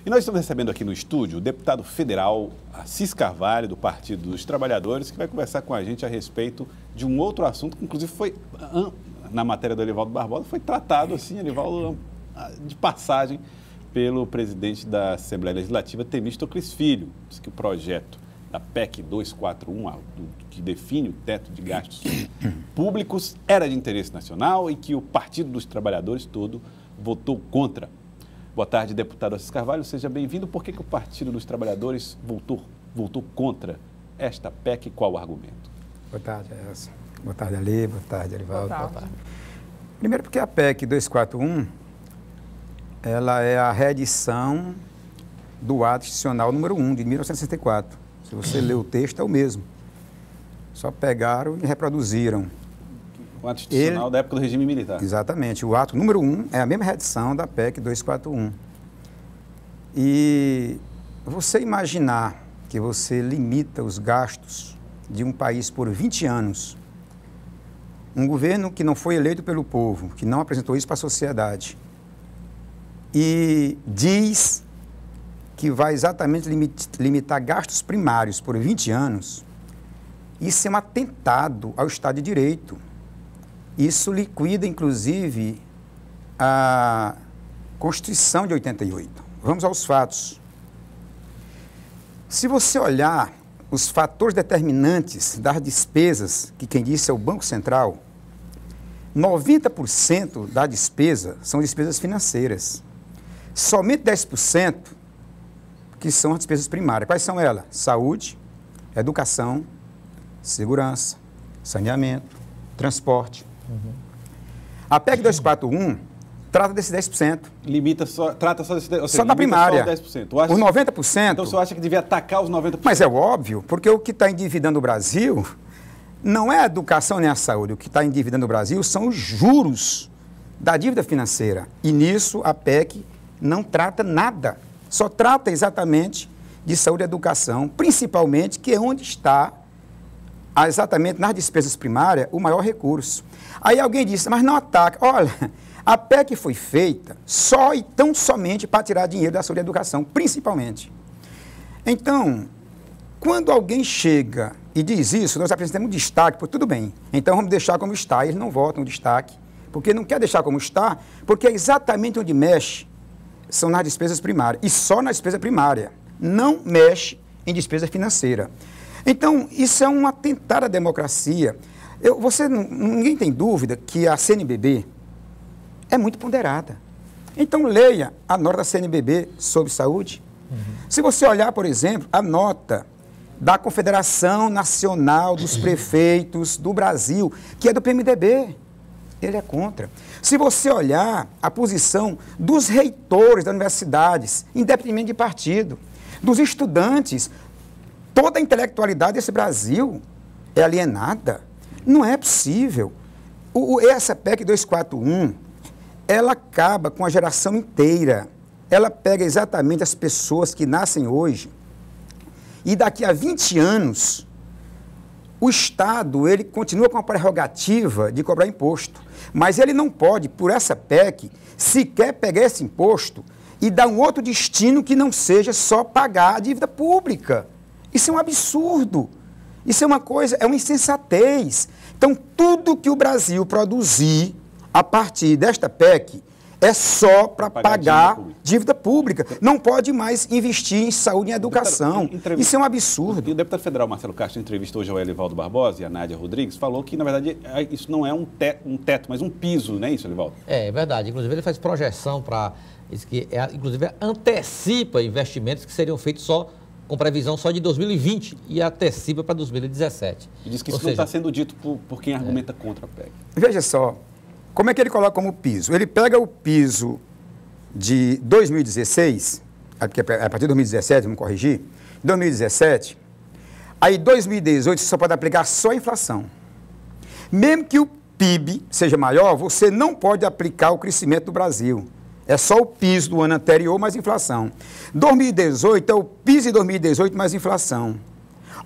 E nós estamos recebendo aqui no estúdio o deputado federal Assis Carvalho, do Partido dos Trabalhadores, que vai conversar com a gente a respeito de um outro assunto que, inclusive, foi, na matéria do Elivaldo Barbosa, foi tratado, assim, Elivaldo, de passagem pelo presidente da Assembleia Legislativa, Temístocles Filho. Diz que o projeto da PEC 241, que define o teto de gastos públicos, era de interesse nacional e que o Partido dos Trabalhadores todo votou contra. Boa tarde, deputado Assis Carvalho, seja bem-vindo. Por que o Partido dos Trabalhadores votou contra esta PEC e qual o argumento? Boa tarde, Elsa. Boa tarde, Ali. Boa tarde, Elivaldo. Boa tarde. Primeiro porque a PEC 241, ela é a reedição do ato institucional número 1, de 1964. Se você ler o texto, é o mesmo. Só pegaram e reproduziram. O ato institucional da época do regime militar. Exatamente. O ato número 1 é a mesma reedição da PEC 241. E você imaginar que você limita os gastos de um país por 20 anos, um governo que não foi eleito pelo povo, que não apresentou isso para a sociedade, e diz que vai exatamente limitar gastos primários por 20 anos, isso é um atentado ao Estado de Direito. Isso liquida, inclusive, a Constituição de 88. Vamos aos fatos. Se você olhar os fatores determinantes das despesas, que quem disse é o Banco Central, 90% da despesa são despesas financeiras. Somente 10% que são as despesas primárias. Quais são elas? Saúde, educação, segurança, saneamento, transporte. A PEC 241 trata desses 10%. Trata só desse 10%. Só da primária. Só 10%. Os 90%. Então, o senhor acha que devia atacar os 90%? Mas é óbvio, porque o que está endividando o Brasil não é a educação nem a saúde. O que está endividando o Brasil são os juros da dívida financeira. E nisso a PEC não trata nada. Só trata exatamente de saúde e educação, principalmente, que é onde está, exatamente nas despesas primárias, o maior recurso. Aí alguém disse, mas não ataca. Olha, a PEC foi feita só e tão somente para tirar dinheiro da saúde e educação, principalmente. Então, quando alguém chega e diz isso, nós apresentamos um destaque, pô, tudo bem, então vamos deixar como está. Eles não votam o destaque, porque não quer deixar como está, porque é exatamente onde mexe, são nas despesas primárias, e só na despesa primária, não mexe em despesa financeira. Então, isso é um atentado à democracia. Ninguém tem dúvida que a CNBB é muito ponderada. Então, leia a nota da CNBB sobre saúde. Se você olhar, por exemplo, a nota da Confederação Nacional dos Prefeitos do Brasil, que é do PMDB, ele é contra. Se você olhar a posição dos reitores das universidades, independente de partido, dos estudantes, toda a intelectualidade desse Brasil é alienada. Não é possível. Essa PEC 241, ela acaba com a geração inteira. Ela pega exatamente as pessoas que nascem hoje e daqui a 20 anos, o Estado, ele continua com a prerrogativa de cobrar imposto. Mas ele não pode, por essa PEC, sequer pegar esse imposto e dar um outro destino que não seja só pagar a dívida pública. Isso é um absurdo. Isso é uma coisa, é uma insensatez. Então, tudo que o Brasil produzir a partir desta PEC é só para pagar dívida pública. Não pode mais investir em saúde e em educação. Isso é um absurdo. E o deputado federal Marcelo Castro, em entrevista hoje ao Elivaldo Barbosa e a Nádia Rodrigues, falou que, na verdade, isso não é um teto, mas um piso, não é isso, Elivaldo? É verdade. Inclusive, ele faz projeção para... Inclusive, antecipa investimentos que seriam feitos só com previsão só de 2020 e antecipa para 2017. E diz que isso não está sendo dito por quem argumenta contra a PEC. Veja só, como é que ele coloca como piso? Ele pega o piso de 2016, a partir de 2017, vamos corrigir, 2017, aí 2018 você só pode aplicar só a inflação. Mesmo que o PIB seja maior, você não pode aplicar o crescimento do Brasil. É só o piso do ano anterior mais inflação. 2018 é o piso de 2018 mais inflação.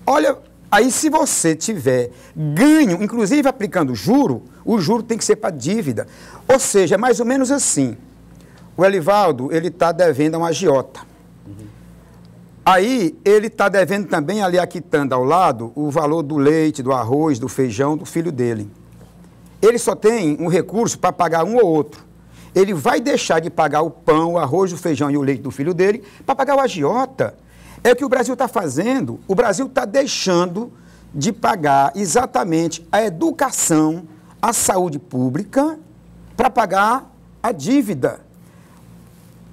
Olha, aí se você tiver ganho, inclusive aplicando juro, o juro tem que ser para dívida. Ou seja, é mais ou menos assim. O Elivaldo, ele está devendo a um agiota. Aí ele está devendo também, ali quitando ao lado, o valor do leite, do arroz, do feijão do filho dele. Ele só tem um recurso para pagar um ou outro. Ele vai deixar de pagar o pão, o arroz, o feijão e o leite do filho dele para pagar o agiota. É o que o Brasil está fazendo. O Brasil está deixando de pagar exatamente a educação, a saúde pública, para pagar a dívida.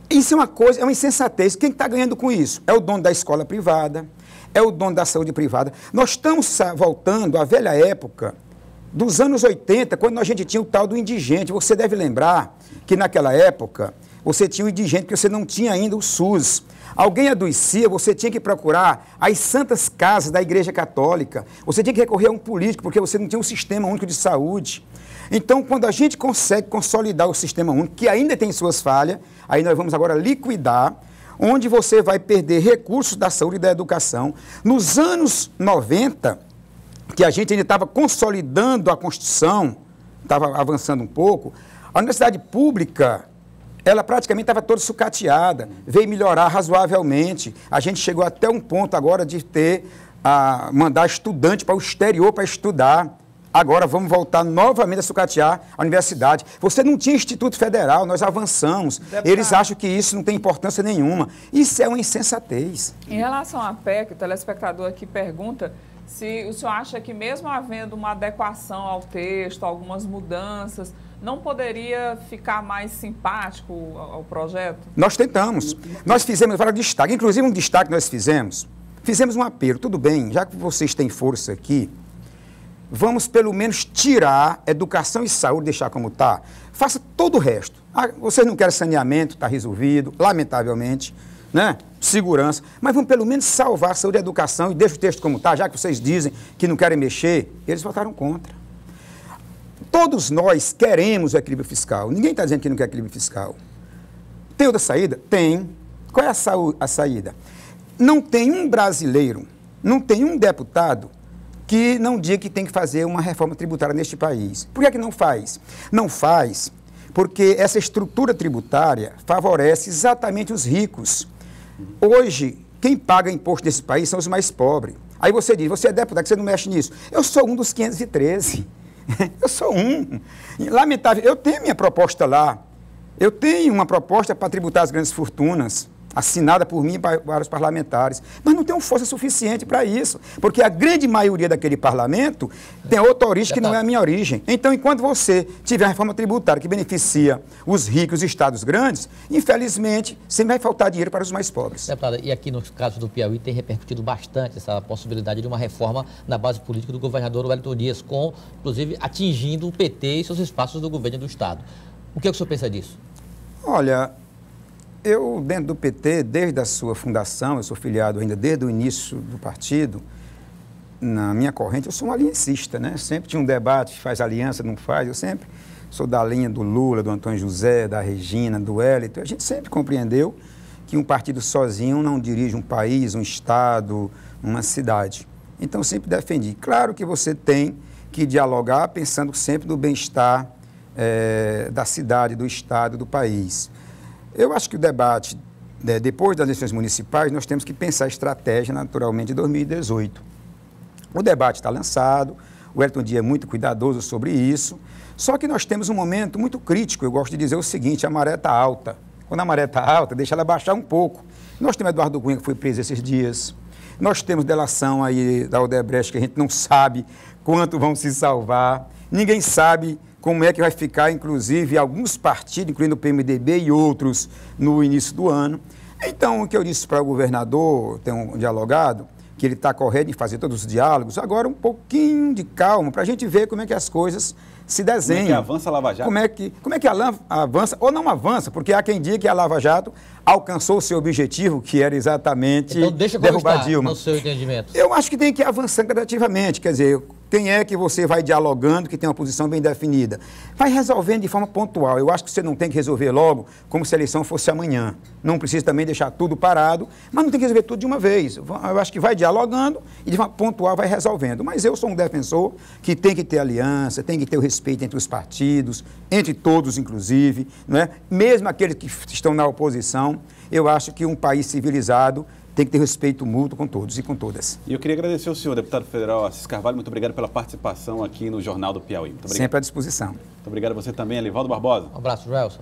Isso é uma coisa, é uma insensatez. Quem está ganhando com isso? É o dono da escola privada, é o dono da saúde privada. Nós estamos voltando à velha época dos anos 80, quando a gente tinha o tal do indigente. Você deve lembrar que naquela época você tinha o indigente, porque você não tinha ainda o SUS. Alguém adoecia, você tinha que procurar as santas casas da Igreja Católica. Você tinha que recorrer a um político, porque você não tinha um sistema único de saúde. Então, quando a gente consegue consolidar o sistema único, que ainda tem suas falhas, aí nós vamos agora liquidar, onde você vai perder recursos da saúde e da educação. Nos anos 90, que a gente ainda estava consolidando a Constituição, estava avançando um pouco, a universidade pública, ela praticamente estava toda sucateada, veio melhorar razoavelmente. A gente chegou até um ponto agora de mandar estudante para o exterior para estudar. Agora vamos voltar novamente a sucatear a universidade. Você não tinha Instituto Federal, nós avançamos. Eles acham que isso não tem importância nenhuma. Isso é uma insensatez. Em relação à PEC, o telespectador aqui pergunta se o senhor acha que mesmo havendo uma adequação ao texto, algumas mudanças, não poderia ficar mais simpático ao projeto? Nós tentamos. Nós fizemos vários destaques. Inclusive um destaque nós fizemos um apelo. Tudo bem, já que vocês têm força aqui, vamos pelo menos tirar educação e saúde, deixar como está. Faça todo o resto. Vocês não querem saneamento, está resolvido, lamentavelmente, né? Segurança. Mas vamos pelo menos salvar a saúde e a educação e deixa o texto como está, já que vocês dizem que não querem mexer. Eles votaram contra. Todos nós queremos o equilíbrio fiscal. Ninguém está dizendo que não quer equilíbrio fiscal. Tem outra saída? Tem. Qual é a saída? Não tem um brasileiro, não tem um deputado que não diga que tem que fazer uma reforma tributária neste país. Por que é que não faz? Não faz porque essa estrutura tributária favorece exatamente os ricos. Hoje, quem paga imposto nesse país são os mais pobres. Aí você diz, você é deputado, você não mexe nisso. Eu sou um dos 513. Eu sou um. Lamentável, eu tenho minha proposta lá. Eu tenho uma proposta para tributar as grandes fortunas, assinada por mim e para os parlamentares. Mas não tenho força suficiente para isso, porque a grande maioria daquele parlamento tem outra origem que não é a minha origem. Então, enquanto você tiver uma reforma tributária que beneficia os ricos e estados grandes, infelizmente, sempre vai faltar dinheiro para os mais pobres. Deputada, e aqui no caso do Piauí tem repercutido bastante essa possibilidade de uma reforma na base política do governador Wellington Dias, inclusive atingindo o PT e seus espaços do governo do estado. O que o senhor pensa disso? Olha, eu, dentro do PT, desde a sua fundação, eu sou filiado ainda desde o início do partido, na minha corrente, eu sou um aliancista, né? Sempre tinha um debate, faz aliança, não faz, eu sempre sou da linha do Lula, do Antônio José, da Regina, do Wellington. A gente sempre compreendeu que um partido sozinho não dirige um país, um estado, uma cidade. Então, eu sempre defendi. Claro que você tem que dialogar pensando sempre no bem-estar da cidade, do estado, do país. Eu acho que o debate, depois das eleições municipais, nós temos que pensar a estratégia, naturalmente, de 2018. O debate está lançado, o Wellington Dias é muito cuidadoso sobre isso, só que nós temos um momento muito crítico. Eu gosto de dizer o seguinte, a maré está alta. Quando a maré está alta, deixa ela baixar um pouco. Nós temos Eduardo Cunha, que foi preso esses dias. Nós temos delação aí da Odebrecht, que a gente não sabe quanto vão se salvar. Ninguém sabe como é que vai ficar, inclusive, alguns partidos, incluindo o PMDB e outros, no início do ano. Então, o que eu disse para o governador, tem um dialogado, que ele está correto em fazer todos os diálogos, agora um pouquinho de calma, para a gente ver como é que as coisas se desenham. Como é que avança a Lava Jato? Como é que avança ou não avança, porque há quem diga que a Lava Jato alcançou o seu objetivo, que era exatamente derrubar Dilma. No seu entendimento. Eu acho que tem que avançar gradativamente, quer dizer, quem é que você vai dialogando, que tem uma posição bem definida? Vai resolvendo de forma pontual. Eu acho que você não tem que resolver logo, como se a eleição fosse amanhã. Não precisa também deixar tudo parado, mas não tem que resolver tudo de uma vez. Eu acho que vai dialogando e de forma pontual vai resolvendo. Mas eu sou um defensor que tem que ter aliança, tem que ter o respeito respeito entre os partidos, entre todos, inclusive, não é? Mesmo aqueles que estão na oposição. Eu acho que um país civilizado tem que ter respeito mútuo com todos e com todas. E eu queria agradecer ao senhor, deputado federal Assis Carvalho, muito obrigado pela participação aqui no Jornal do Piauí. Muito obrigado. Sempre à disposição. Muito obrigado a você também, Elivaldo Barbosa. Um abraço, Joelson.